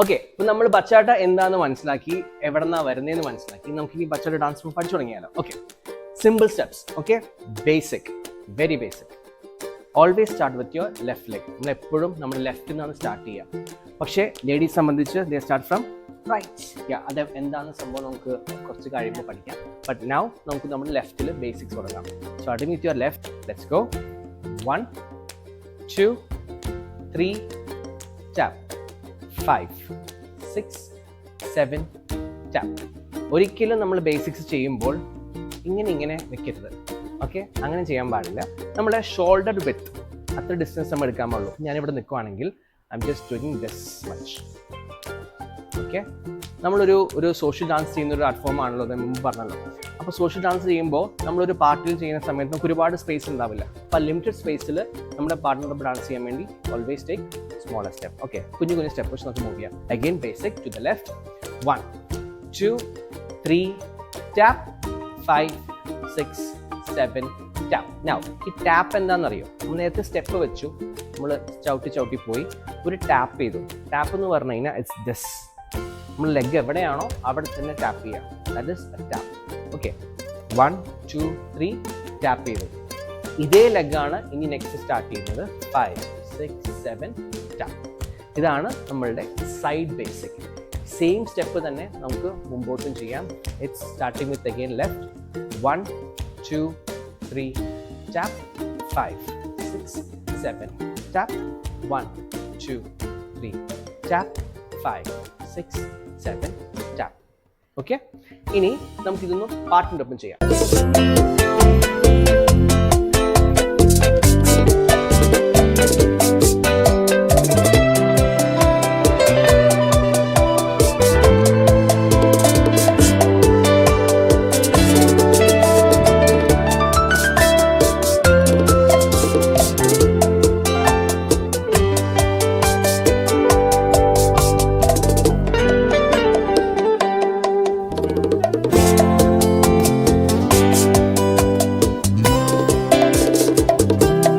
Okay, ഇപ്പൊ നമ്മൾ ബച്ചാട്ട എന്താന്ന് മനസ്സിലാക്കി, എവിടെന്നാ വരുന്നതെന്ന് മനസ്സിലാക്കി. നമുക്ക് ഈ ബച്ചാട്ട ഡാൻസ് പഠിച്ചു തുടങ്ങിയാലോ. Okay, simple steps. Okay, basic, very basic. Always start with your left leg. നമ്മൾ എപ്പോഴും നമ്മൾ ലെഫ്റ്റിൽ നിന്നാണ് സ്റ്റാർട്ട് ചെയ്യുക. പക്ഷേ ലേഡീസ് സംബന്ധിച്ച് ദേ സ്റ്റാർട്ട് ഫ്രം റൈറ്റ്. അത് എന്താണ് സംഭവം നമുക്ക് കുറച്ച് കഴിയുമ്പോൾ പഠിക്കാം. ബട്ട് നൗ നമുക്ക് നമ്മുടെ ലെഫ്റ്റിൽ ബേസിക്സ് തുടങ്ങാം. Starting with your left. Let's go. 1 2 3 tap. 5 6 7 tap. ഒരിക്കലും നമ്മൾ ബേസിക്സ് ചെയ്യുമ്പോൾ ഇങ്ങനെ വെക്കരുത്. ഓക്കെ, അങ്ങനെ ചെയ്യാൻ പാടില്ല. നമ്മുടെ ഷോൾഡർ വിത്ത് അത്ര ഡിസ്റ്റൻസ് നമ്മൾ എടുക്കാൻ പാടുള്ളൂ. ഞാനിവിടെ നിൽക്കുവാണെങ്കിൽ I'm just doing this much. Okay, നമ്മളൊരു സോഷ്യൽ ഡാൻസ് ചെയ്യുന്ന ഒരു ആർട്ട് ഫോം ആണല്ലോ, അത് മുമ്പ് പറഞ്ഞല്ലോ. അപ്പോൾ സോഷ്യൽ ഡാൻസ് ചെയ്യുമ്പോൾ നമ്മളൊരു പാർട്ടിയിൽ ചെയ്യുന്ന സമയത്ത് നമുക്ക് ഒരുപാട് സ്പേസ് ഉണ്ടാവില്ല. അപ്പോൾ ലിമിറ്റഡ് സ്പേസിൽ നമ്മുടെ പാർട്ട്ണറോട് ഡാൻസ് ചെയ്യാൻ വേണ്ടി always take smaller step. Okay, കുഞ്ഞു സ്റ്റെപ്പ് വെച്ച് നമുക്ക് മൂവ് ചെയ്യാം. Again basic to the left. 1 2 3 tap. 5 6 7 tap. Now ഈ ടാപ്പ് എന്താണെന്നറിയോ? നമ്മൾ നേരത്തെ സ്റ്റെപ്പ് വെച്ചു, നമ്മൾ ചവിട്ടി പോയി ഒരു ടാപ്പ് ചെയ്തു. ടാപ്പ് എന്ന് പറഞ്ഞു കഴിഞ്ഞാൽ ഇറ്റ്സ് ദിസ്. നമ്മൾ ലെഗ് എവിടെയാണോ അവിടെ തന്നെ ടാപ്പ് ചെയ്യാം. That is A tap. Okay, 1 2 3 tap ചെയ്തു. ഇതേ ലെഗാണ് ഇനി നെക്സ്റ്റ് സ്റ്റാർട്ട് ചെയ്യുന്നത്. 5 6 7 ടാപ്പ്. ഇതാണ് നമ്മളുടെ സൈഡ് ബേസിക്. സെയിം സ്റ്റെപ്പ് തന്നെ നമുക്ക് മുമ്പോട്ടും ചെയ്യാം. It's starting with again left. 1 2 3 tap. 5 6 7 tap. 1 2 3 tap. 5 6 7 tap. Okay, ഇനി നമുക്കിതൊന്ന് പാട്ടിൻ്റെ ഒപ്പം ചെയ്യാം.